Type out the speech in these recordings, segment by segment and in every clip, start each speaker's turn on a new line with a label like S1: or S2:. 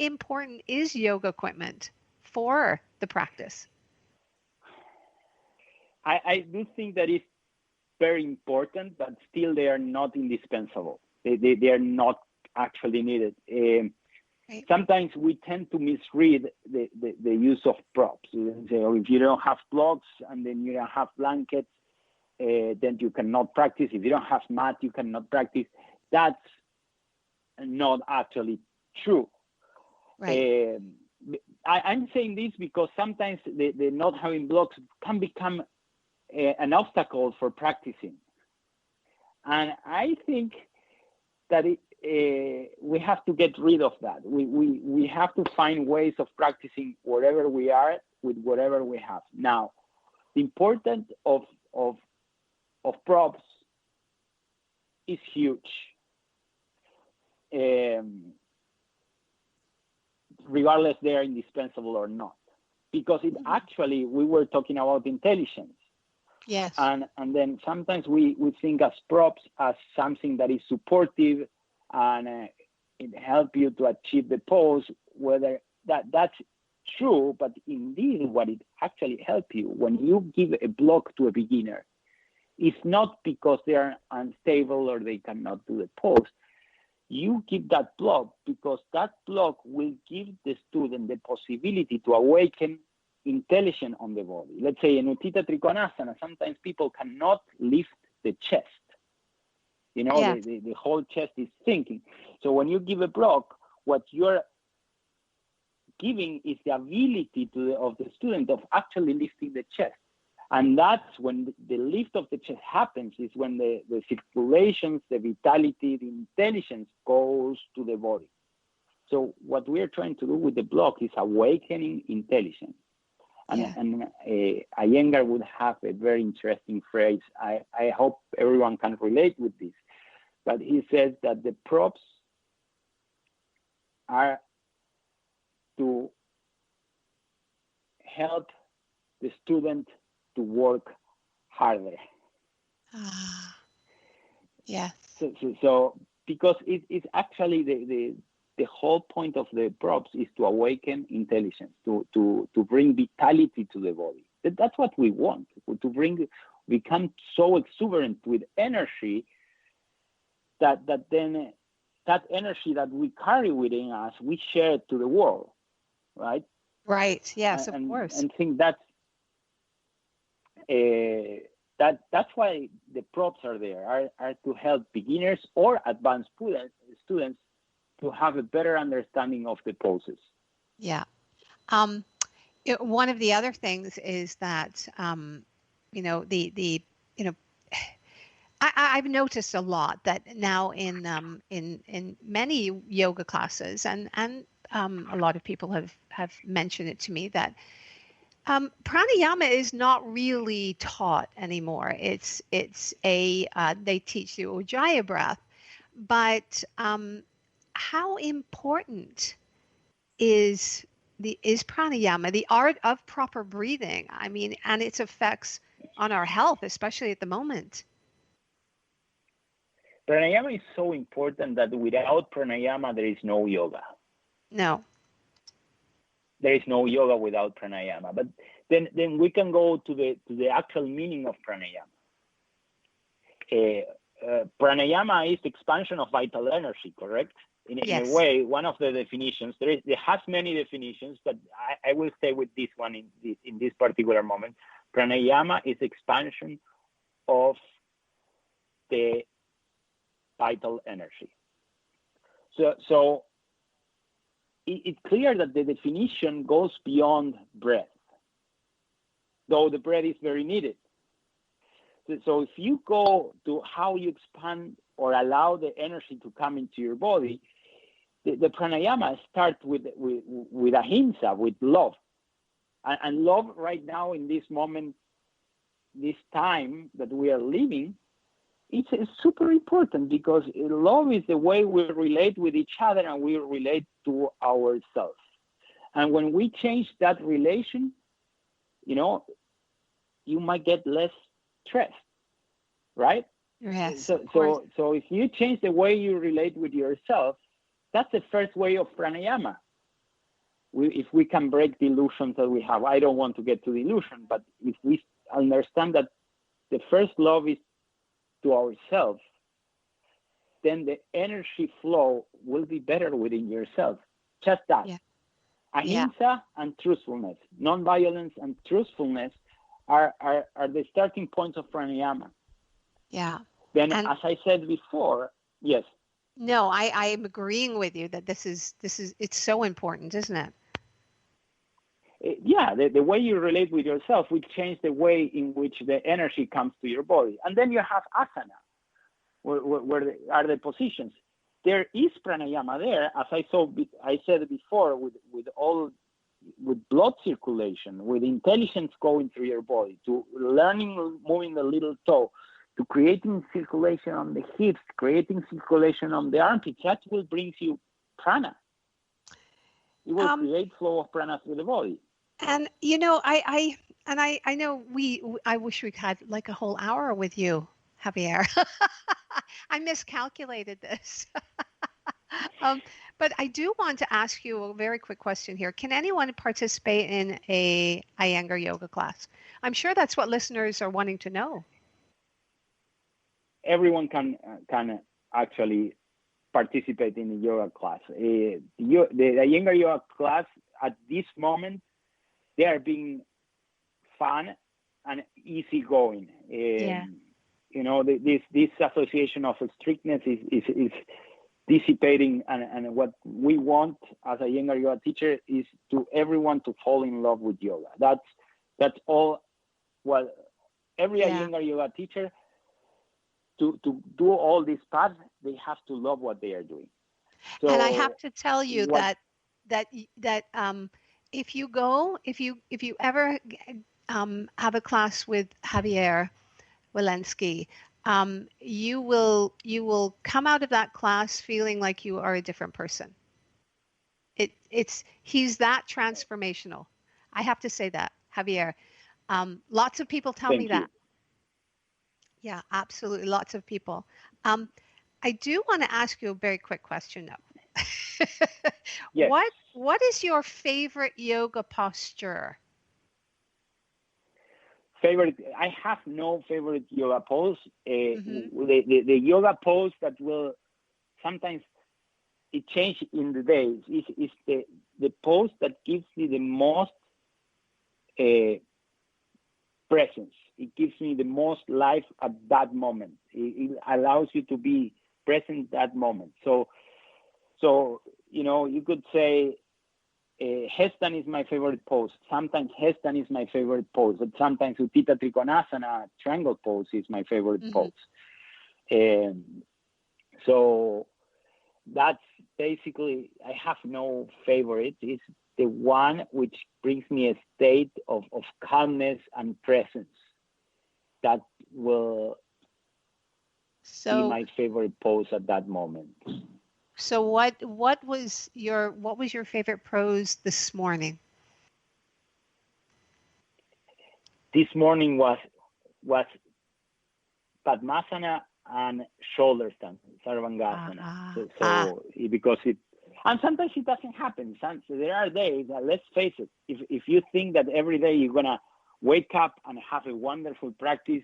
S1: important is yoga equipment for the practice?
S2: I do think that it's very important, but still they are not indispensable. They are not actually needed.
S1: Right.
S2: Sometimes we tend to misread the use of props. You say, oh, if you don't have blocks and then you don't have blankets, then you cannot practice. If you don't have mat, you cannot practice. That's not actually true.
S1: Right.
S2: I'm saying this because sometimes the not having blocks can become an obstacle for practicing. And I think that we have to get rid of that. We have to find ways of practicing wherever we are with whatever we have. Now, the importance of props is huge. Regardless they are indispensable or not. Because it actually, we were talking about intelligence.
S1: Yes.
S2: And then sometimes we think as props as something that is supportive and it helps you to achieve the pose, whether that's true, but indeed what it actually helps you when you give a block to a beginner, it's not because they are unstable or they cannot do the pose. You give that block because that block will give the student the possibility to awaken intelligence on the body. Let's say in Utthita Trikonasana, sometimes people cannot lift the chest. You know,
S1: Yeah.
S2: the whole chest is sinking. So when you give a block, what you're giving is the ability of the student of actually lifting the chest. And that's when the lift of the chest happens, is when the circulations, the vitality, the intelligence goes to the body. So what we are trying to do with the block is awakening intelligence. And Iyengar would have a very interesting phrase. I hope everyone can relate with this. But he says that the props are to help the student to work harder.
S1: Yes.
S2: So because it's actually the whole point of the props is to awaken intelligence, to bring vitality to the body. That's what we want, to become so exuberant with energy that then that energy that we carry within us, we share it to the world, right?
S1: Right. Yes, of course.
S2: And think that's why the props are there, are to help beginners or advanced students to have a better understanding of the poses.
S1: Yeah. One of the other things is that, I've noticed a lot that now in many yoga classes, and a lot of people have mentioned it to me, that pranayama is not really taught anymore. It's they teach the Ujjayi breath, but how important is pranayama, the art of proper breathing? I mean, and its effects on our health, especially at the moment.
S2: Pranayama is so important that without pranayama, there is no yoga.
S1: No.
S2: There is no yoga without pranayama. But then we can go to the actual meaning of pranayama. Pranayama is expansion of vital energy, correct? In a way, one of the definitions, there has many definitions, but I will stay with this one in this particular moment. Pranayama is expansion of the vital energy. So it's clear that the definition goes beyond breath, though the breath is very needed. So if you go to how you expand or allow the energy to come into your body, the pranayama starts with ahimsa, with love. And love right now in this moment, this time that we are living, it's super important because love is the way we relate with each other and we relate to ourselves. And when we change that relation, you might get less stressed, right?
S1: Yes.
S2: So if you change the way you relate with yourself, that's the first way of pranayama. if we can break the illusions that we have. I don't want to get to the illusion, but if we understand that the first love is to ourselves, then the energy flow will be better within yourself. Just that.
S1: Yeah.
S2: Ahimsa and truthfulness, non-violence and truthfulness are the starting points of pranayama.
S1: Yeah.
S2: Then, as I said before, yes.
S1: No, I am agreeing with you that this is it's so important, isn't it?
S2: Yeah, the way you relate with yourself will change the way in which the energy comes to your body. And then you have asana, where are the positions. There is pranayama there, as I said before, with blood circulation, with intelligence going through your body, to learning moving the little toe, to creating circulation on the hips, creating circulation on the armpits. That will bring you prana. It will create flow of prana through the body.
S1: And I know I wish we had like a whole hour with you, Javier. I miscalculated this. But I do want to ask you a very quick question here. Can anyone participate in a Iyengar yoga class? I'm sure that's what listeners are wanting to know.
S2: Everyone can actually participate in a yoga class. The Iyengar yoga class at this moment, they are being fun and easygoing. This association of strictness is dissipating, and what we want as a Iyengar yoga teacher is to everyone to fall in love with yoga. That's all. Well, every Iyengar yoga teacher to do all these paths, they have to love what they are doing. So
S1: and I have to tell you that if you ever have a class with Javier Wilensky, you will come out of that class feeling like you are a different person. He's that transformational. I have to say that, Javier. Lots of people tell me that. Yeah, absolutely. Lots of people. I do want to ask you a very quick question though.
S2: Yes.
S1: What is your favorite yoga posture?
S2: I have no favorite yoga pose. The yoga pose that will sometimes it change in the days is the pose that gives you the most presence. It gives me the most life at that moment. It allows you to be present that moment. So you could say headstand is my favorite pose. Sometimes headstand is my favorite pose, but sometimes Utthita Trikonasana, triangle pose, is my favorite pose. So that's basically, I have no favorite. It's the one which brings me a state of calmness and presence. That will be my favorite pose at that moment.
S1: So what was your favorite pose this morning?
S2: This morning was Padmasana and shoulder stand, Sarvangasana. Because and sometimes it doesn't happen. There are days that, let's face it, if you think that every day you're gonna wake up and have a wonderful practice,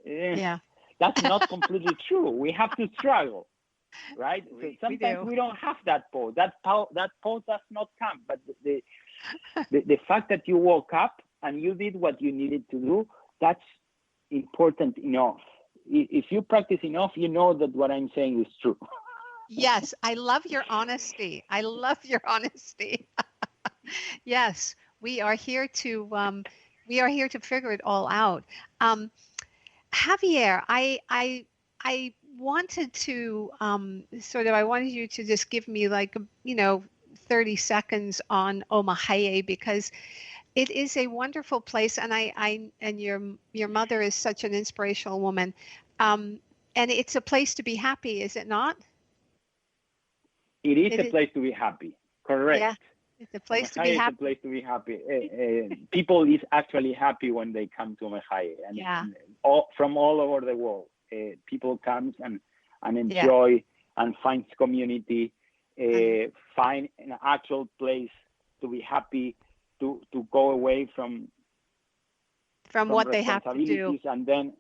S2: that's not completely true. We have to struggle. Right? So sometimes we don't have that pose. That pose does not come. But the fact that you woke up and you did what you needed to do, that's important enough. If you practice enough, you know that what I'm saying is true.
S1: Yes, I love your honesty. Yes, we are here to figure it all out. Javier, I wanted to I wanted you to just give me 30 seconds on Omahaye, because it is a wonderful place, and your mother is such an inspirational woman, and it's a place to be happy, is it not?
S2: It is a place to be happy. Correct.
S1: Yeah, it's a place to be happy.
S2: It's a place to be happy. People is actually happy when they come to Omahaye, and from all over the world. People comes and enjoy and finds community. find an actual place to be happy, to go away from
S1: what they have to do,
S2: and then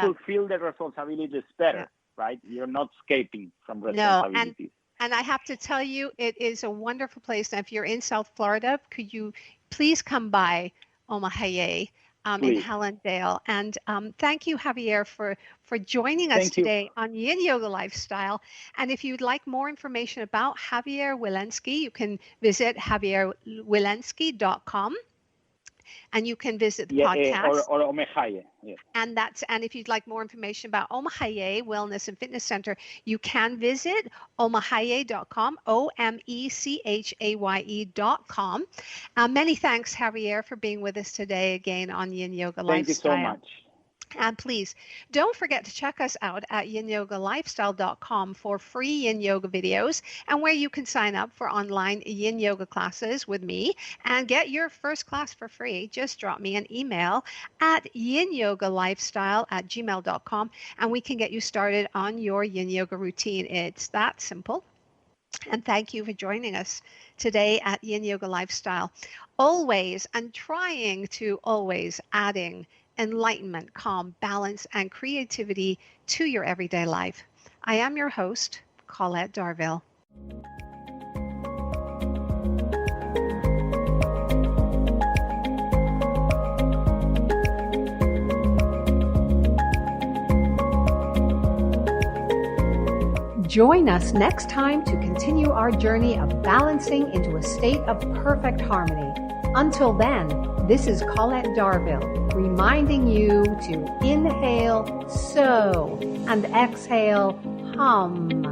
S2: fulfill the responsibilities better, right? You're not escaping from responsibilities.
S1: No, and I have to tell you, it is a wonderful place. And if you're in South Florida, could you please come by Omahaye in Hallandale? And thank you, Javier, for joining us today on Yin Yoga Lifestyle. And if you'd like more information about Javier Wilensky, you can visit javierwilensky.com. And you can visit the podcast.
S2: Or Omahaye. Yeah.
S1: And if you'd like more information about Omahaye Wellness and Fitness Center, you can visit omahaye.com, OMECHAYE.com. Many thanks, Javier, for being with us today again on Yin Yoga Lifestyle.
S2: Thank you so much.
S1: And please don't forget to check us out at yinyogalifestyle.com for free Yin Yoga videos, and where you can sign up for online Yin Yoga classes with me and get your first class for free. Just drop me an email at yinyogalifestyle@gmail.com and we can get you started on your Yin Yoga routine. It's that simple. And thank you for joining us today at Yin Yoga Lifestyle. Always, and trying to always adding enlightenment, calm, balance, and creativity to your everyday life. I am your host, Colette Darville. Join us next time to continue our journey of balancing into a state of perfect harmony. Until then, this is Colette Darville, reminding you to inhale, so, and exhale, hum.